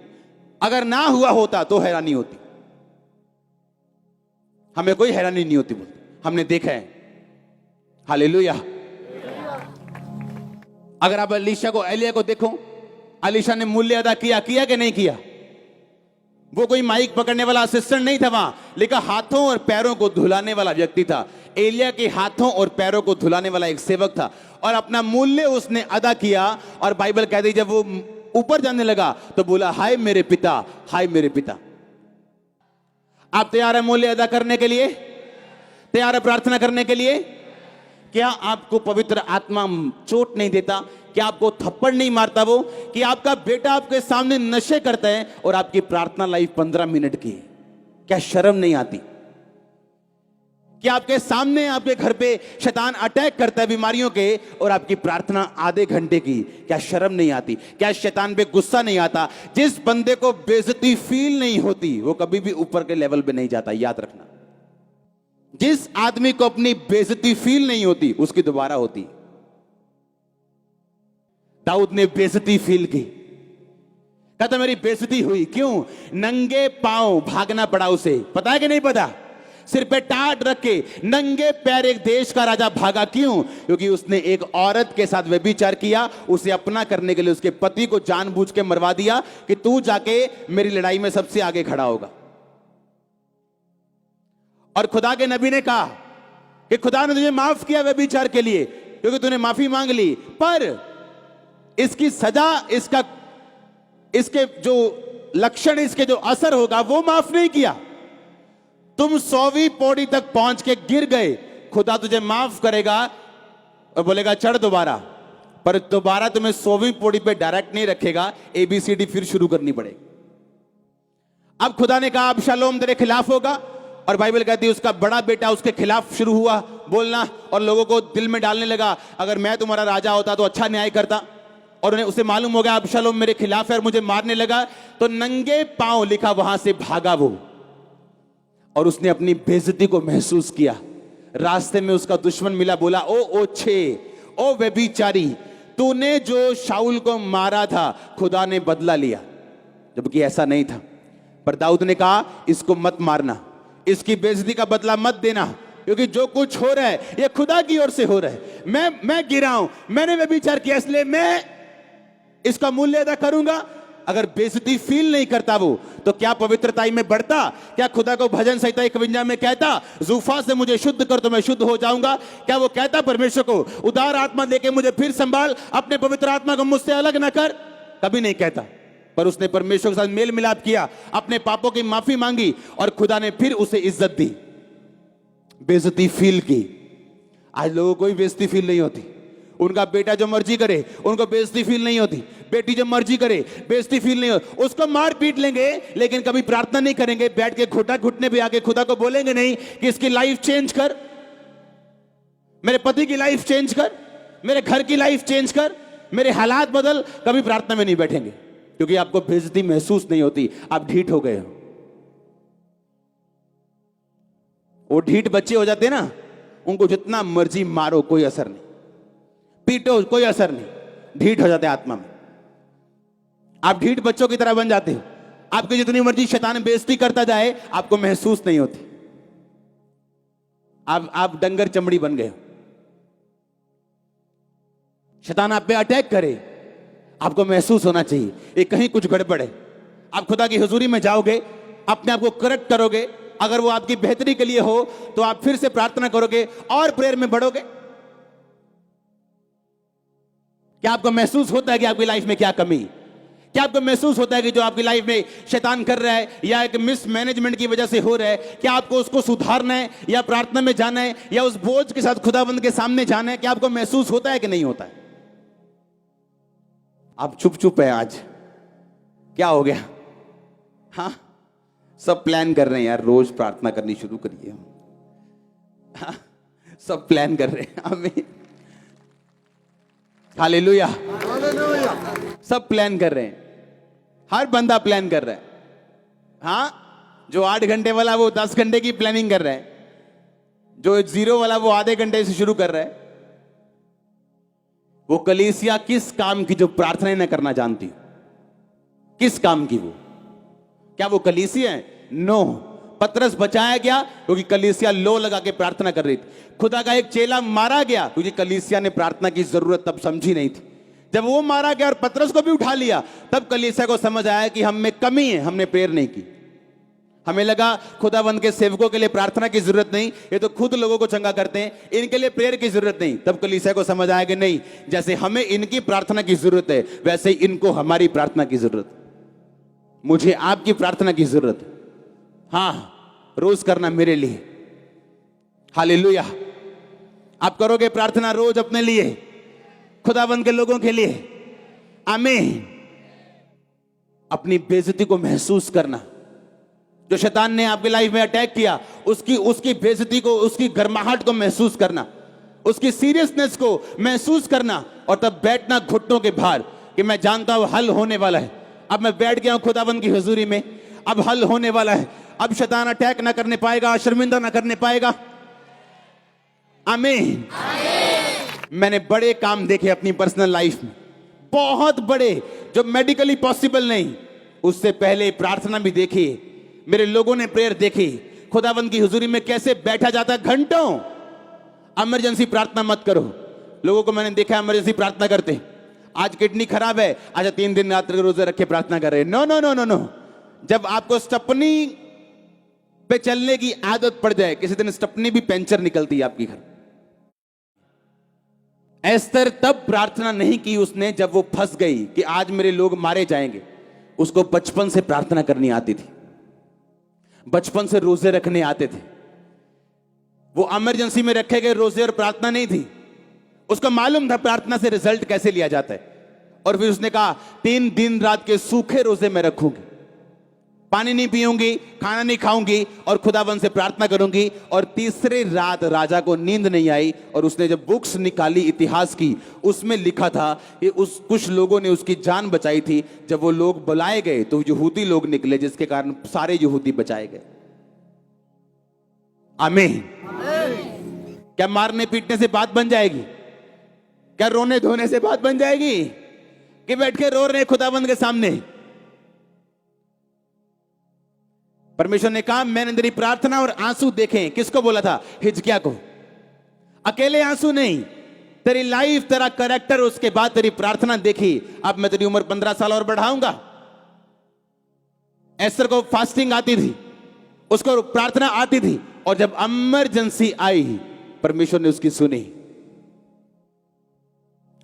अगर ना हुआ होता तो हैरानी होती, हमें कोई हैरानी नहीं होती, बोलते हमने देखा है। हालेलुया। अगर आप एलिया को देखो, एलीशा ने मूल्य अदा किया कि नहीं किया? वो कोई माइक पकड़ने वाला असिस्टेंट नहीं था, वहां लिखा हाथों और पैरों को धुलाने वाला व्यक्ति था। एलिया के हाथों और पैरों को धुलाने वाला एक सेवक था, और अपना मूल्य उसने अदा किया। और बाइबल कहती जब वो ऊपर जाने लगा तो बोला हाय मेरे पिता, हाय मेरे पिता। आप तैयार है मूल्य अदा करने के लिए? तैयार है प्रार्थना करने के लिए? क्या आपको पवित्र आत्मा चोट नहीं देता? क्या आपको थप्पड़ नहीं मारता वो? कि आपका बेटा आपके सामने नशे करता है और आपकी प्रार्थना लाइफ 15 मिनट की है, क्या शर्म नहीं आती? कि आपके सामने आपके घर पे शैतान अटैक करता है बीमारियों के, और आपकी प्रार्थना आधे घंटे की, क्या शर्म नहीं आती? क्या शैतान पे गुस्सा नहीं आता? जिस बंदे को बेइज्जती फील नहीं होती वो कभी भी ऊपर के लेवल पे नहीं जाता, याद रखना। जिस आदमी को अपनी बेइज्जती फील नहीं होती उसकी दोबारा होती। दाऊद ने बेइज्जती फील की, कहता मेरी बेइज्जती हुई। क्यों? नंगे पांव भागना पड़ा उसे, पता है कि नहीं पता? सिर पे टाट रख के नंगे पैर एक देश का राजा भागा। क्यों? क्योंकि उसने एक औरत के साथ व्यभिचार किया, उसे अपना करने के लिए उसके पति को जानबूझ के मरवा दिया कि तू जाके मेरी लड़ाई में सबसे आगे खड़ा होगा। और खुदा के नबी ने कहा कि खुदा ने तुझे माफ किया व्यभिचार के लिए क्योंकि तूने माफी मांग ली, पर इसकी सजा, इसके जो लक्षण, इसके जो असर होगा वो माफ नहीं किया। तुम 100वीं पौड़ी तक पहुंच के गिर गए, खुदा तुझे माफ करेगा और बोलेगा चढ़ दोबारा, पर दोबारा तुम्हें 100वीं पौड़ी पे डायरेक्ट नहीं रखेगा, ABCD फिर शुरू करनी पड़ेगी। अब खुदा ने कहा अबशालोम तेरे खिलाफ होगा, और बाइबल कहती है उसका बड़ा बेटा उसके खिलाफ शुरू हुआ बोलना, और लोगों को दिल में डालने लगा अगर मैं तुम्हारा राजा होता तो अच्छा न्याय करता। और उन्हें उसे मालूम हो गया अबशालोम मेरे खिलाफ है और मुझे मारने लगा, तो नंगे पांव लिखा वहां से भागा वो, और उसने अपनी बेइज्जती को महसूस किया। रास्ते में उसका दुश्मन मिला, बोला ओ ओछे, ओ व्यभिचारी, तूने जो शाऊल को मारा था खुदा ने बदला लिया, जबकि ऐसा नहीं था। पर दाऊद ने कहा इसको मत मारना, इसकी बेइज्जती का बदला मत देना, क्योंकि जो कुछ हो रहा है ये खुदा की ओर से हो रहा है। मैं गिरा हूं, मैंने व्यभिचार किया, इसलिए मैं इसका मूल्य अदा करूंगा। अगर बेइज्जती फील नहीं करता वो, तो क्या पवित्रताई में बढ़ता? क्या खुदा को भजन संहिता 51 में कहता जूफा से मुझे शुद्ध कर तो मैं शुद्ध हो जाऊंगा? क्या वो कहता परमेश्वर को उदार आत्मा देके मुझे फिर संभाल, अपने पवित्र आत्मा को मुझसे अलग ना कर? कभी नहीं कहता। पर उसने परमेश्वर के साथ मेल मिलाप किया, अपने पापों की माफी मांगी, और खुदा ने फिर उसे इज्जत दी, बेइज्जती फील की। आज लोगों को कोई बेइज्जती फील नहीं होती। उनका बेटा जो मर्जी करे उनको बेइज्जती फील नहीं होती, बेटी जो मर्जी करे बेइज्जती फील नहीं होती। उसको मार पीट लेंगे लेकिन कभी प्रार्थना नहीं करेंगे, बैठ के घुटने पे आके खुदा को बोलेंगे नहीं कि इसकी लाइफ चेंज कर। मेरे पति की लाइफ चेंज कर, मेरे घर की लाइफ चेंज कर, मेरे हालात बदल। कभी प्रार्थना में नहीं बैठेंगे क्योंकि आपको बेइज्जती महसूस नहीं होती, आप ढीठ हो गए हो। वो ढीठ बच्चे हो जाते हैं ना, उनको जितना मर्जी मारो कोई असर नहीं, पीटो कोई असर नहीं, ढीठ हो जाते हैं आत्मा में। आप ढीठ बच्चों की तरह बन जाते हो। आपकी जितनी मर्जी शैतान बेइज्जती करता जाए, आपको महसूस नहीं होती। आप डंगर चमड़ी बन गए हो। शैतान आप पे अटैक करे, आपको महसूस होना चाहिए ये कहीं कुछ गड़बड़ है। आप खुदा की हुजूरी में जाओगे, अपने आप को करेक्ट करोगे। अगर वो आपकी बेहतरी के लिए हो तो आप फिर से प्रार्थना करोगे और प्रेयर में बढ़ोगे। क्या आपको महसूस होता है कि आपकी लाइफ में क्या कमी? क्या आपको महसूस होता है कि जो आपकी लाइफ में शैतान कर रहा है या एक मिसमैनेजमेंट की वजह से हो रहा है, क्या आपको उसको सुधारना है या प्रार्थना में जाना है या उस बोझ के साथ खुदाबंद के सामने जाना है? क्या आपको महसूस होता है कि नहीं होता है? आप चुप चुप है आज, क्या हो गया? हाँ, सब प्लान कर रहे हैं यार, रोज प्रार्थना करनी शुरू करिए। हाँ, सब प्लान कर रहे हैं। आमीन, हालेलुया। सब प्लान कर रहे हैं, हर बंदा प्लान कर रहा है। हाँ, जो 8 घंटे वाला वो 10 घंटे की प्लानिंग कर रहा है, जो 0 वाला वो आधे घंटे से शुरू कर रहा है। वो कलीसिया किस काम की जो प्रार्थना न करना जानती? किस काम की? वो क्या वो कलीसिया है? नो। पतरस बचाया गया क्योंकि कलीसिया लो लगा के प्रार्थना कर रही थी। खुदा का एक चेला मारा गया क्योंकि कलीसिया ने प्रार्थना की जरूरत तब समझी नहीं थी। जब वो मारा गया और पतरस को भी उठा लिया, तब कलीसिया को समझ आया कि हम में कमी है, हमने प्रेयर नहीं की। हमें लगा खुदाबंद के सेवकों के लिए प्रार्थना की जरूरत नहीं, ये तो खुद लोगों को चंगा करते हैं, इनके लिए प्रेयर की जरूरत नहीं। तब कलीसिया को समझ आया कि नहीं, जैसे हमें इनकी प्रार्थना की जरूरत है वैसे ही इनको हमारी प्रार्थना की जरूरत है। मुझे आपकी प्रार्थना की जरूरत है। हाँ, रोज करना मेरे लिए। हालेलुया। आप करोगे प्रार्थना रोज अपने लिए, खुदाबंद के लोगों के लिए। आमीन। अपनी बेइज्जती को महसूस करना। जो शैतान ने आपकी लाइफ में अटैक किया, उसकी बेइज्जती को, उसकी गर्माहट को महसूस करना, उसकी सीरियसनेस को महसूस करना, और तब बैठना घुटनों के भार कि मैं जानता हूं हल होने वाला है। अब मैं बैठ गया हूं खुदाबंद की हुजूरी में, अब हल होने वाला है। अब शैतान अटैक ना करने पाएगा, शर्मिंदा ना करने पाएगा। आमीन। मैंने बड़े काम देखे अपनी पर्सनल लाइफ में, बहुत बड़े, जो मेडिकली पॉसिबल नहीं। उससे पहले प्रार्थना भी देखी, मेरे लोगों ने प्रेयर देखी, खुदावंद की हुजूरी में कैसे बैठा जाता घंटों। इमरजेंसी प्रार्थना मत करो। लोगों को मैंने देखा इमरजेंसी प्रार्थना करते, आज किडनी खराब है, आज 3 दिन रात के रोजे रख के प्रार्थना कर रहे। No no no no no. जब आपको स्टपनी पे चलने की आदत पड़ जाए, किसी दिन स्टपनी भी पंचर निकलती है आपकी घर। एस्तर तब प्रार्थना नहीं की उसने जब वो फंस गई कि आज मेरे लोग मारे जाएंगे। उसको बचपन से प्रार्थना करनी आती थी, बचपन से रोजे रखने आते थे। वो इमरजेंसी में रखे गए रोजे और प्रार्थना नहीं थी। उसको मालूम था प्रार्थना से रिजल्ट कैसे लिया जाता है। और फिर उसने कहा 3 दिन रात के सूखे रोजे मैं रखूंगी, पानी नहीं पीऊंगी, खाना नहीं खाऊंगी और खुदाबंद से प्रार्थना करूंगी। और तीसरे रात राजा को नींद नहीं आई और उसने जब बुक्स निकाली इतिहास की, उसमें लिखा था कि कुछ लोगों ने उसकी जान बचाई थी। जब वो लोग बुलाए गए तो यहूदी लोग निकले, जिसके कारण सारे यहूदी बचाए गए। आमीन। क्या मारने पीटने से बात बन जाएगी? क्या रोने धोने से बात बन जाएगी? कि बैठ के रो रहे खुदाबंद के सामने? परमेश्वर ने कहा मैंने तेरी प्रार्थना और आंसू देखे। किसको बोला था? हिजकिय्याह को। अकेले आंसू नहीं, तेरी लाइफ, तेरा कैरेक्टर, उसके बाद तेरी प्रार्थना देखी। अब मैं तेरी उम्र 15 साल और बढ़ाऊंगा। एस्तर को फास्टिंग आती थी, उसको प्रार्थना आती थी, और जब इमरजेंसी आई परमेश्वर ने उसकी सुनी।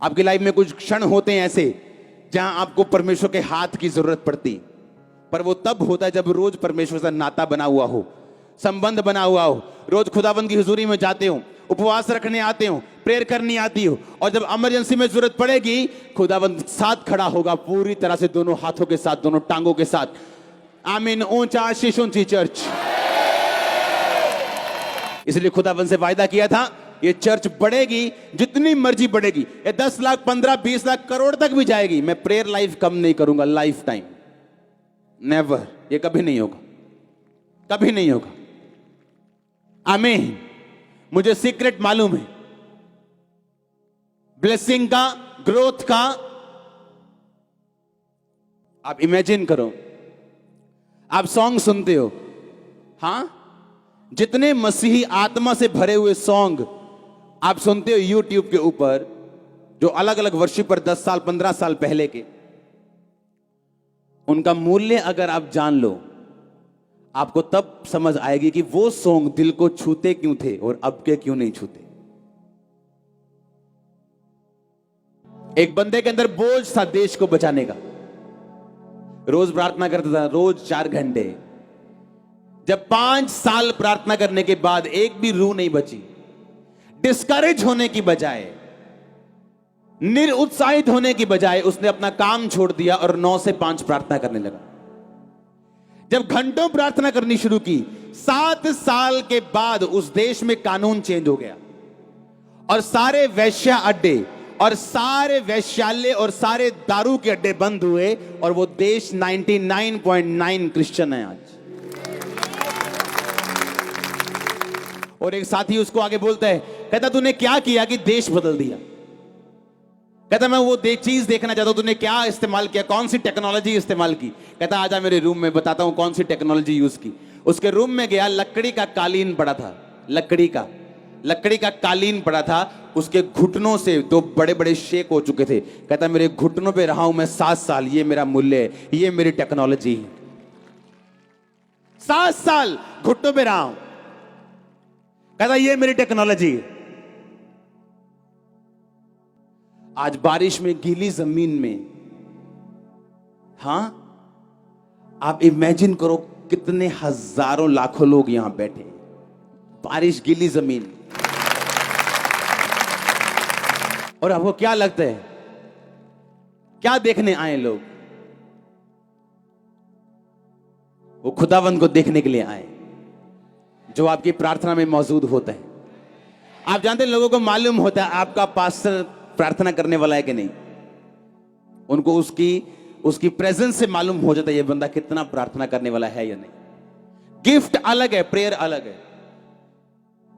आपकी लाइफ में कुछ क्षण होते हैं ऐसे जहां आपको परमेश्वर के हाथ की जरूरत पड़ती, पर वो तब होता है जब रोज परमेश्वर से नाता बना हुआ हो, संबंध बना हुआ हो। रोज खुदाबंद की हुजूरी में जाते हो, उपवास रखने आते हो, प्रेयर करनी आती हो, और जब इमरजेंसी में जरूरत पड़ेगी खुदाबंद साथ खड़ा होगा, पूरी तरह से, दोनों हाथों के साथ, दोनों टांगों के साथ। आमीन। ऊंचा आशीष ऊंची चर्च। इसलिए खुदाबंद से वायदा किया था ये चर्च बढ़ेगी, जितनी मर्जी बढ़ेगी, ये 10 लाख 15 20 लाख करोड़ तक भी जाएगी, मैं प्रेयर लाइफ कम नहीं करूंगा लाइफ टाइम, नेवर, ये कभी नहीं होगा, कभी नहीं होगा। आमीन। मुझे सीक्रेट मालूम है ब्लेसिंग का, ग्रोथ का। आप इमेजिन करो, आप सॉन्ग सुनते हो, हां, जितने मसीही आत्मा से भरे हुए सॉन्ग आप सुनते हो यूट्यूब के ऊपर, जो अलग अलग वर्शिपर 10 साल 15 साल पहले के, उनका मूल्य अगर आप जान लो, आपको तब समझ आएगी कि वो सॉन्ग दिल को छूते क्यों थे और अब के क्यों नहीं छूते। एक बंदे के अंदर बोझ था देश को बचाने का, रोज प्रार्थना करता था, रोज 4 घंटे। जब 5 साल प्रार्थना करने के बाद एक भी रूह नहीं बची, डिस्करेज होने की बजाय, निरुत्साहित होने की बजाय उसने अपना काम छोड़ दिया और 9 से 5 प्रार्थना करने लगा। जब घंटों प्रार्थना करनी शुरू की, 7 साल के बाद उस देश में कानून चेंज हो गया और सारे वेश्या अड्डे और सारे वैश्यालय और सारे दारू के अड्डे बंद हुए और वो देश 99.9 क्रिश्चियन है आज। और एक साथी उसको आगे बोलता है, कहता तूने क्या किया कि देश बदल दिया? कहता मैं वो चीज देखना चाहता हूं, तूने क्या इस्तेमाल किया, कौन सी टेक्नोलॉजी इस्तेमाल की? कहता आजा मेरे रूम में बताता हूं कौन सी टेक्नोलॉजी यूज की। उसके रूम में गया, लकड़ी का कालीन पड़ा था, लकड़ी का कालीन पड़ा था, उसके घुटनों से 2 बड़े बड़े शेक हो चुके थे। कहता मेरे घुटनों पे रहा हूं मैं 7 साल, ये मेरा मूल्य है, ये मेरी टेक्नोलॉजी है। 7 साल घुटनों पे रहा हूं, कहता ये मेरी टेक्नोलॉजी है। आज बारिश में गीली जमीन में, हां, आप इमेजिन करो कितने हजारों लाखों लोग यहां बैठे, बारिश गीली जमीन, और आपको क्या लगता है क्या देखने आए लोग? वो खुदावंद को देखने के लिए आए जो आपकी प्रार्थना में मौजूद होता है। आप जानते हैं, लोगों को मालूम होता है आपका पास्टर प्रार्थना करने वाला है कि नहीं, उनको उसकी प्रेजेंस से मालूम हो जाता है ये बंदा कितना प्रार्थना करने वाला है या नहीं। गिफ्ट अलग है, प्रेयर अलग है,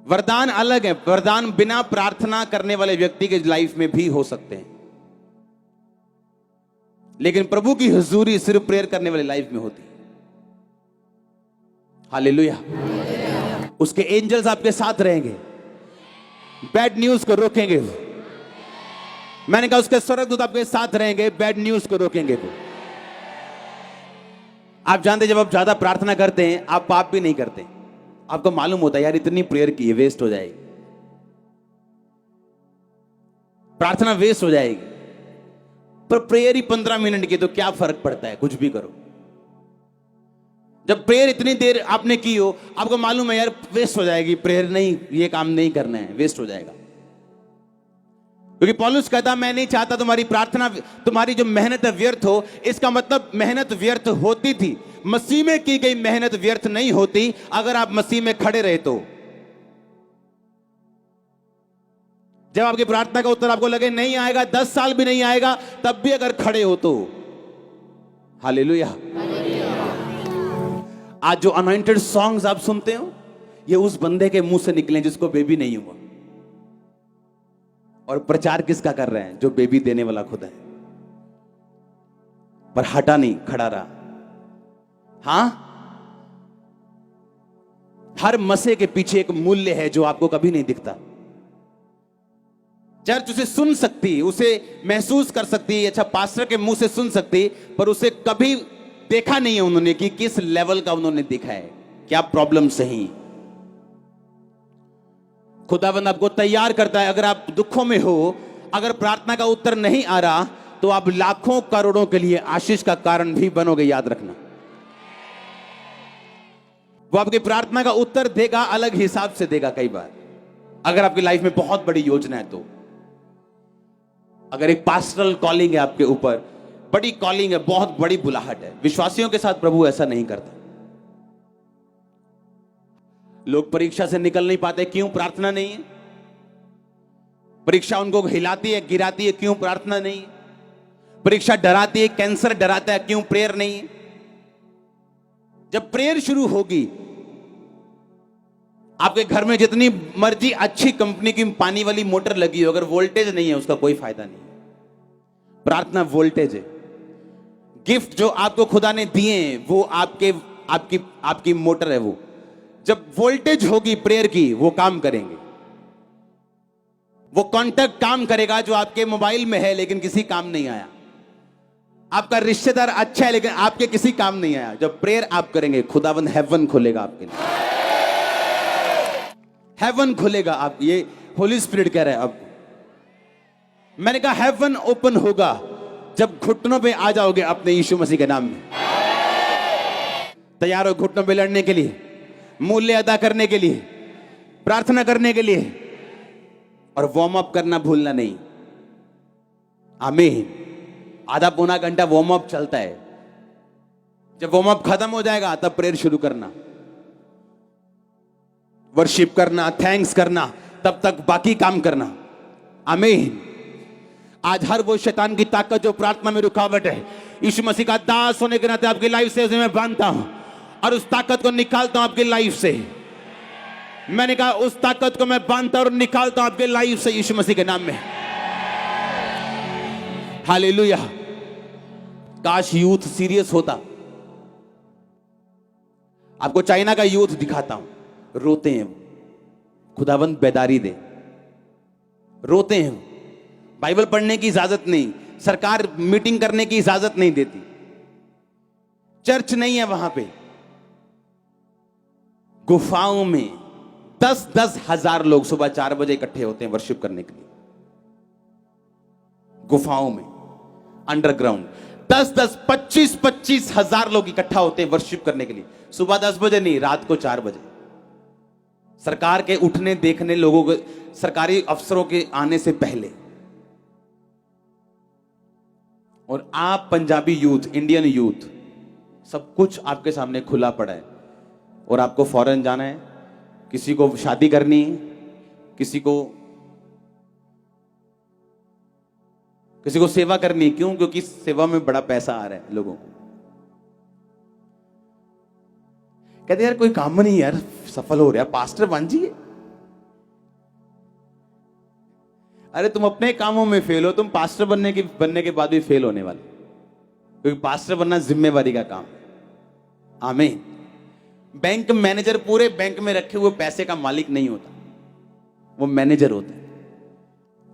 वरदान अलग है। वरदान बिना प्रार्थना करने वाले व्यक्ति के लाइफ में भी हो सकते हैं, लेकिन प्रभु की हुजूरी सिर्फ प्रेयर करने वाले लाइफ में होती है। हालेलुया। उसके एंजल्स आपके साथ रहेंगे, बैड न्यूज को रोकेंगे। मैंने कहा उसके स्वर्गदूत आपके साथ रहेंगे, बैड न्यूज को रोकेंगे। आप जानते जब आप ज्यादा प्रार्थना करते हैं आप पाप भी नहीं करते, आपको मालूम होता है यार इतनी प्रेयर की वेस्ट हो जाएगी, प्रार्थना वेस्ट हो जाएगी, पर प्रेयर ही 15 मिनट की, तो क्या फर्क पड़ता है, कुछ भी करो। जब प्रेयर इतनी देर आपने की हो, आपको मालूम है यार वेस्ट हो जाएगी प्रेयर, नहीं ये काम नहीं करना है, वेस्ट हो जाएगा। क्योंकि पौलुस कहता मैं नहीं चाहता तुम्हारी प्रार्थना, तुम्हारी जो मेहनत है व्यर्थ हो। इसका मतलब मेहनत व्यर्थ होती थी, मसीह में की गई मेहनत व्यर्थ नहीं होती अगर आप मसीह में खड़े रहे तो। जब आपकी प्रार्थना का उत्तर आपको लगे नहीं आएगा, 10 साल भी नहीं आएगा, तब भी अगर खड़े हो तो हालेलुया। आज जो अनॉइंटेड सॉन्ग्स आप सुनते हो, ये उस बंदे के मुंह से निकले जिसको बेबी नहीं हुआ। और प्रचार किसका कर रहे हैं? जो बेबी देने वाला खुद है, पर हटा नहीं, खड़ा रहा। हां, हर मसे के पीछे एक मूल्य है जो आपको कभी नहीं दिखता। चर्च उसे सुन सकती, उसे महसूस कर सकती, अच्छा पास्टर के मुंह से सुन सकती, पर उसे कभी देखा नहीं है उन्होंने कि किस लेवल का उन्होंने देखा है, क्या प्रॉब्लम सही। खुदावंद आपको तैयार करता है। अगर आप दुखों में हो, अगर प्रार्थना का उत्तर नहीं आ रहा, तो आप लाखों करोड़ों के लिए आशीष का कारण भी बनोगे, याद रखना। वो आपकी प्रार्थना का उत्तर देगा, अलग हिसाब से देगा कई बार, अगर आपकी लाइफ में बहुत बड़ी योजना है तो। अगर एक पास्टरल कॉलिंग है आपके ऊपर, बड़ी कॉलिंग है, बहुत बड़ी बुलाहट है, विश्वासियों के साथ प्रभु ऐसा नहीं करता। लोग परीक्षा से निकल नहीं पाते, क्यों? प्रार्थना नहीं है। परीक्षा उनको हिलाती है, गिराती है, क्यों प्रार्थना नहीं है? परीक्षा डराती है, कैंसर डराता है, क्यों प्रेयर नहीं है? जब प्रेयर शुरू होगी, आपके घर में जितनी मर्जी अच्छी कंपनी की पानी वाली मोटर लगी हो, अगर वोल्टेज नहीं है उसका कोई फायदा नहीं है। प्रार्थना वोल्टेज है। गिफ्ट जो आपको खुदा ने दिए हैं वो आपकी मोटर है। वो जब वोल्टेज होगी प्रेयर की, वो काम करेंगे। वो कॉन्टैक्ट काम करेगा जो आपके मोबाइल में है लेकिन किसी काम नहीं आया। आपका रिश्तेदार अच्छा है लेकिन आपके किसी काम नहीं आया। जब प्रेयर आप करेंगे, खुदावंद हेवन खोलेगा आपके लिए। हेवन खुलेगा। आप, ये होली स्पिरिट कह रहा है। अब मैंने कहा हेवन ओपन होगा जब घुटनों पे आ जाओगे अपने यीशु मसीह के नाम में। तैयार हो घुटनों पे लड़ने के लिए, मूल्य अदा करने के लिए, प्रार्थना करने के लिए, और वार्म अप करना भूलना नहीं। आमीन। आधा पौना घंटा वार्म अप चलता है। जब वार्म अप खत्म हो जाएगा तब प्रेयर शुरू करना, वर्शिप करना, थैंक्स करना, तब तक बाकी काम करना। आमीन। आज हर वो शैतान की ताकत जो प्रार्थना में रुकावट है, यीशु मसीह का दास होने के नाते आपकी लाइफ से उसे मैं बांधता हूं और उस ताकत को निकालता हूं आपकी लाइफ से। मैंने कहा उस ताकत को मैं बांधता और निकालता हूं आपके लाइफ से यीशु मसीह के नाम में। हालेलुया। काश यूथ सीरियस होता। आपको चाइना का यूथ दिखाता हूं। रोते हैं वो, खुदावंद बेदारी दे। रोते हैं, बाइबल पढ़ने की इजाजत नहीं, सरकार मीटिंग करने की इजाजत नहीं देती, चर्च नहीं है वहां पे। गुफाओं में 10-10 हजार लोग सुबह 4 बजे इकट्ठे होते हैं वर्शिप करने के लिए। गुफाओं में, अंडरग्राउंड 10-10, 25-25 हजार लोग इकट्ठा होते हैं वर्शिप करने के लिए। सुबह 10 बजे नहीं, रात को 4 बजे। सरकार के उठने देखने, लोगों को, सरकारी अफसरों के आने से पहले। और आप पंजाबी यूथ, इंडियन यूथ, सब कुछ आपके सामने खुला पड़ा है। और आपको फॉरेन जाना है, किसी को शादी करनी है, किसी को सेवा करनी है। क्यों? क्योंकि सेवा में बड़ा पैसा आ रहा है लोगों को। कहते यार कोई काम नहीं यार, सफल हो रहा, पास्टर बन जाइए। अरे तुम अपने कामों में फेल हो, तुम पास्टर बनने के बाद भी फेल होने वाले। क्योंकि पास्टर बनना जिम्मेवारी का काम है। आमीन। बैंक मैनेजर पूरे बैंक में रखे हुए पैसे का मालिक नहीं होता, वो मैनेजर होता है।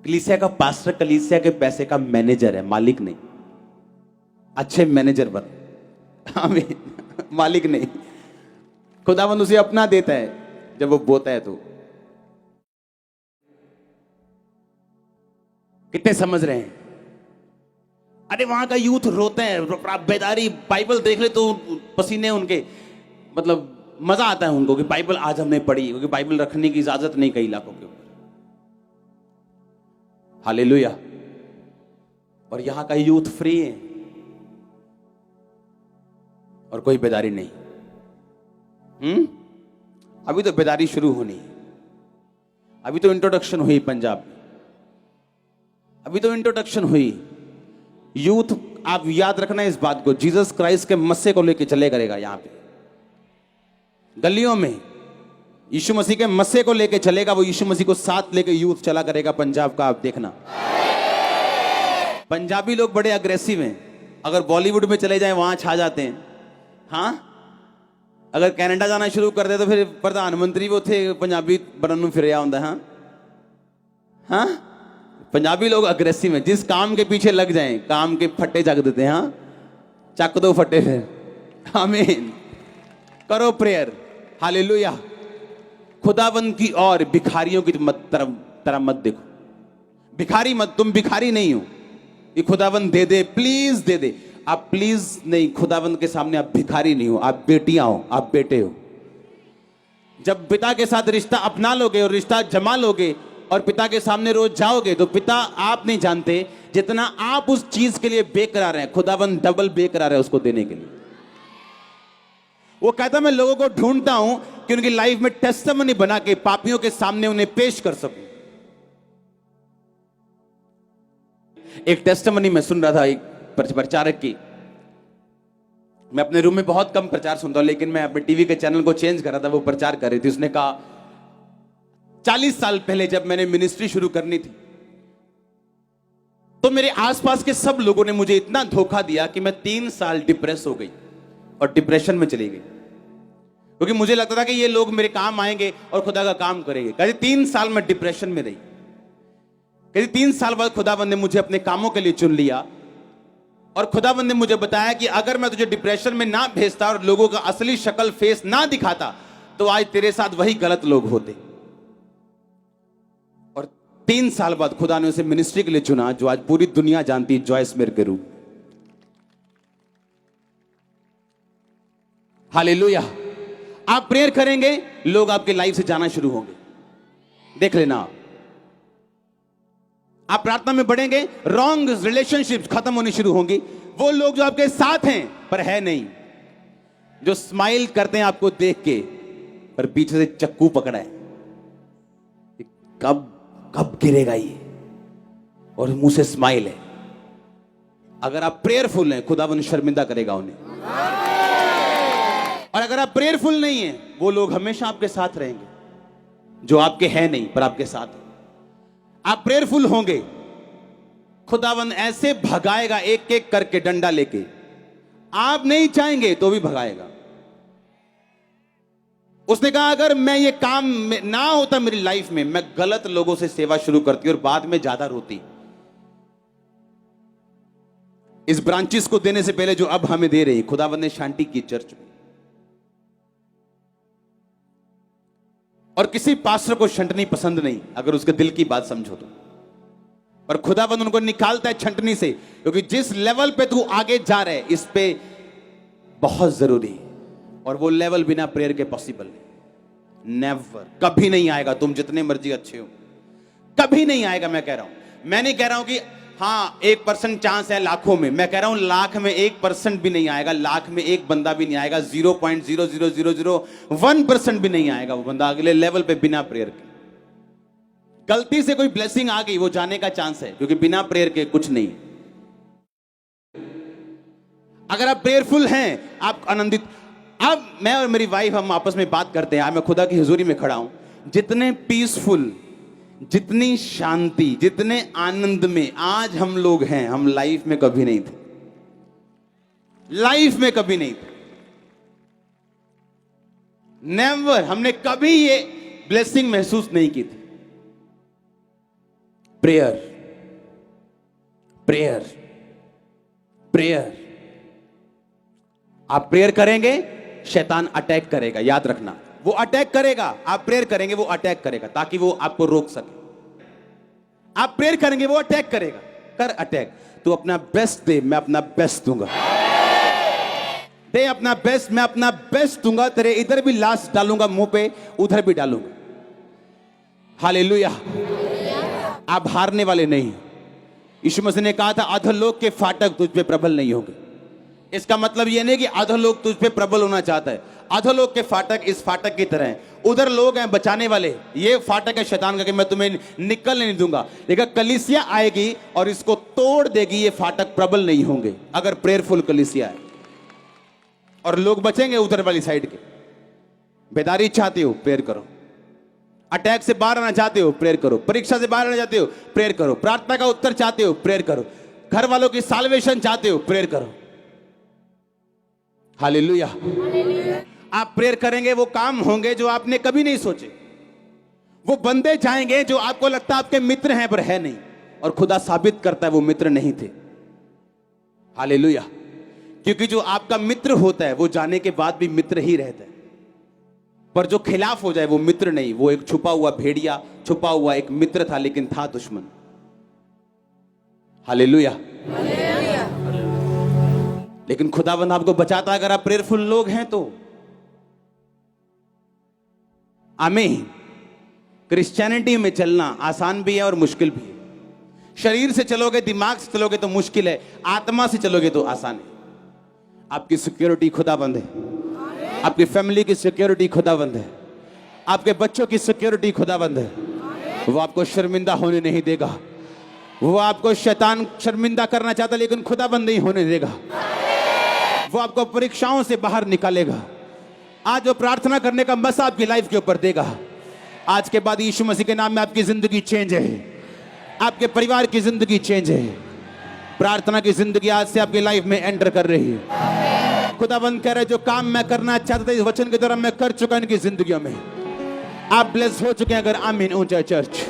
कलीसिया का पास्टर कलीसिया के पैसे का मैनेजर है, मालिक नहीं। अच्छे मैनेजर बन। आमीन। मालिक नहीं। खुदावंद उसे अपना देता है जब वो बोता है। तो कितने समझ रहे हैं? अरे वहां का यूथ रोते हैं, बेदारी। बाइबल देख ले तो पसीने उनके, मतलब मजा आता है उनको कि बाइबल आज हमने पढ़ी, क्योंकि बाइबल रखने की इजाजत नहीं कई इलाकों के ऊपर। हालेलुया। और यहां का यूथ फ्री है और कोई बेदारी नहीं। अभी तो बेदारी शुरू होनी है। अभी तो इंट्रोडक्शन हुई पंजाब में, अभी तो इंट्रोडक्शन हुई। यूथ, आप याद रखना इस बात को, जीसस क्राइस्ट के मस्से को लेके चले करेगा। यहां पे गलियों में यीशु मसीह के मस्से को लेके चलेगा। वो यीशु मसीह को साथ लेके यूथ चला करेगा पंजाब का। आप देखना, पंजाबी लोग बड़े अग्रेसिव हैं। अगर बॉलीवुड में चले जाएं वहां छा जाते हैं। हाँ, अगर कनाडा जाना शुरू कर दे तो फिर प्रधानमंत्री वो थे पंजाबी बनन फिर होंगे। हाँ हाँ, पंजाबी लोग अग्रेसिव हैं। जिस काम के पीछे लग जाएं, काम के फट्टे चक देते हैं। हाँ, चक दो फट्टे फिर। आमीन। करो प्रेयर। हालेलुया। खुदावंद की और भिखारियों की तरफ मत देखो। भिखारी मत, तुम भिखारी नहीं हो। ये खुदावंद दे दे, प्लीज दे दे। आप प्लीज नहीं, खुदावंद के सामने आप भिखारी नहीं हो, आप बेटियां हो, आप बेटे हो। जब पिता के साथ रिश्ता अपना लोगे और रिश्ता जमा लोगे और पिता के सामने रोज जाओगे, तो पिता, आप नहीं जानते जितना आप उस चीज के लिए बेकरार हैं, खुदावंद डबल बेकरार है उसको देने के लिए। वो कहता मैं लोगों को ढूंढता हूं कि उनकी लाइफ में टेस्टिमनी बना के पापियों के सामने उन्हें पेश कर सकूं। एक टेस्टिमनी मैं सुन रहा था एक प्रचारक की। मैं अपने रूम में बहुत कम प्रचार सुनता हूं, लेकिन मैं अपने टीवी के चैनल को चेंज कर रहा था, वो प्रचार कर रही थी। उसने कहा 40 साल पहले जब मैंने मिनिस्ट्री शुरू करनी थी तो मेरे आसपास के सब लोगों ने मुझे इतना धोखा दिया कि मैं 3 साल डिप्रेस हो गई और डिप्रेशन में चली गई, क्योंकि मुझे लगता था कि ये लोग मेरे काम आएंगे और खुदा का काम करेंगे। कहते 3 साल में डिप्रेशन में रही। कहते 3 साल बाद खुदाबंद ने मुझे अपने कामों के लिए चुन लिया और खुदाबंद ने मुझे बताया कि अगर मैं तुझे डिप्रेशन में ना भेजता और लोगों का असली शक्ल फेस ना दिखाता तो आज तेरे साथ वही गलत लोग होते। और 3 साल बाद खुदा ने उसे मिनिस्ट्री के लिए चुना, जो आज पूरी दुनिया जानती है, जॉयस मेयर के रूप। हालेलुया। आप प्रेयर करेंगे, लोग आपके लाइफ से जाना शुरू होंगे, देख लेना। आप प्रार्थना में बढ़ेंगे, रॉन्ग रिलेशनशिप्स खत्म होनी शुरू होंगी। वो लोग जो आपके साथ हैं पर है नहीं, जो स्माइल करते हैं आपको देख के पर पीछे से चक्कू पकड़ा है, कब कब गिरेगा ये, और मुंह से स्माइल है। अगर आप प्रेयरफुल हैं, खुदावन शर्मिंदा करेगा उन्हें। और अगर आप प्रेयरफुल नहीं हैं, वो लोग हमेशा आपके साथ रहेंगे जो आपके हैं नहीं पर आपके साथ हैं। आप प्रेयरफुल होंगे, खुदावन ऐसे भगाएगा एक एक करके डंडा लेके, आप नहीं चाहेंगे तो भी भगाएगा। उसने कहा अगर मैं ये काम ना होता मेरी लाइफ में, मैं गलत लोगों से सेवा शुरू करती और बाद में ज्यादा रोती। इस ब्रांचेस को देने से पहले जो अब हमें दे रही खुदावन ने शांति की चर्च में। और किसी पास्टर को छंटनी पसंद नहीं अगर उसके दिल की बात समझो तो, पर खुदाबंद उनको निकालता है छंटनी से, क्योंकि जिस लेवल पे तू आगे जा रहे इस पे बहुत जरूरी है, और वो लेवल बिना प्रेयर के पॉसिबल नहीं। नेवर, कभी नहीं आएगा। तुम जितने मर्जी अच्छे हो, कभी नहीं आएगा। मैं कह रहा हूं, मैं नहीं कह रहा हूं कि हाँ 1% चांस है लाखों में, मैं कह रहा हूं लाख में 1% भी नहीं आएगा, लाख में एक बंदा भी नहीं आएगा, 0.00001% भी नहीं आएगा वो बंदा अगले लेवल पे बिना प्रेयर के। गलती से कोई ब्लेसिंग आ गई, वो जाने का चांस है, क्योंकि बिना प्रेयर के कुछ नहीं। अगर आप प्रेयरफुल हैं, आप आनंदित। अब मैं और मेरी वाइफ हम आपस में बात करते हैं, आज मैं खुदा की हुजूरी में खड़ा हूं, जितने पीसफुल, जितनी शांति, जितने आनंद में आज हम लोग हैं, हम लाइफ में कभी नहीं थे। लाइफ में कभी नहीं थे, नेवर। हमने कभी ये ब्लेसिंग महसूस नहीं की थी। Prayer, prayer, prayer. आप प्रेयर करेंगे, शैतान अटैक करेगा, याद रखना। वो अटैक करेगा, आप प्रेयर करेंगे वो अटैक करेगा, ताकि वो आपको रोक सके। आप प्रेयर करेंगे वो अटैक करेगा, कर अटैक। तू अपना बेस्ट दे, मैं अपना बेस्ट दूंगा। दे अपना बेस्ट, मैं अपना बेस्ट दूंगा। तेरे इधर भी लाश डालूंगा मुंह पे, उधर भी डालूंगा। हालेलुया। आप हारने वाले नहीं। यीशु मसीह ने कहा था अधोलोक के फाटक तुझ पे प्रबल नहीं होंगे। इसका मतलब यह नहीं कि अधोलोक तुझ पे प्रबल होना चाहता है। अधोलोक के फाटक इस फाटक की तरह हैं, उधर लोग हैं बचाने वाले। ये फाटक है शैतान का कि मैं तुम्हें निकलने नहीं दूंगा। लेकिन कलीसिया आएगी और इसको तोड़ देगी, ये फाटक प्रबल नहीं होंगे अगर प्रेयरफुल कलीसिया है। और लोग बचेंगे उधर वाली साइड के। बेदारी चाहते हो, प्रेयर करो। अटैक से बाहर आना चाहते हो, प्रेयर करो। परीक्षा से बाहर आना चाहते हो, प्रेयर करो। प्रार्थना का उत्तर चाहते हो, प्रेयर करो। घर वालों की साल्वेशन चाहते हो, प्रेयर करो। हालेलुया। आप प्रेयर करेंगे, वो काम होंगे जो आपने कभी नहीं सोचे। वो बंदे जाएंगे जो आपको लगता है आपके मित्र हैं पर है नहीं, और खुदा साबित करता है वो मित्र नहीं थे। हालेलुया। क्योंकि जो आपका मित्र होता है वो जाने के बाद भी मित्र ही रहता है, पर जो खिलाफ हो जाए वो मित्र नहीं। वो एक छुपा हुआ भेड़िया, छुपा हुआ एक मित्र था, लेकिन था दुश्मन। हालेलुया। लेकिन खुदावंद आपको बचाता है अगर आप प्रेयरफुल लोग हैं तो। आमीन। क्रिश्चियनिटी में चलना आसान भी है और मुश्किल भी है। शरीर से चलोगे, दिमाग से चलोगे तो मुश्किल है, आत्मा से चलोगे तो आसान है। आपकी सिक्योरिटी खुदाबंद है, आपकी फैमिली की सिक्योरिटी खुदाबंद है, आपके बच्चों की सिक्योरिटी खुदाबंद है। वो आपको शर्मिंदा होने नहीं देगा, वो आपको शैतान शर्मिंदा करना चाहता लेकिन खुदाबंद नहीं होने देगा। वो आपको परीक्षाओं से बाहर निकालेगा। आज वो प्रार्थना करने का मसा आपकी लाइफ के ऊपर देगा। आज के बाद यीशु मसीह के नाम में आपकी जिंदगी चेंज है, आपके परिवार की जिंदगी चेंज है। प्रार्थना की जिंदगी आज से आपकी लाइफ में एंटर कर रही है। खुदाबंद कह रहे जो काम मैं करना चाहता था इस वचन के द्वारा मैं कर चुका इनकी जिंदगियों में। आप ब्लेस हो चुके हैं। अगर आमीन ऊंचा चर्च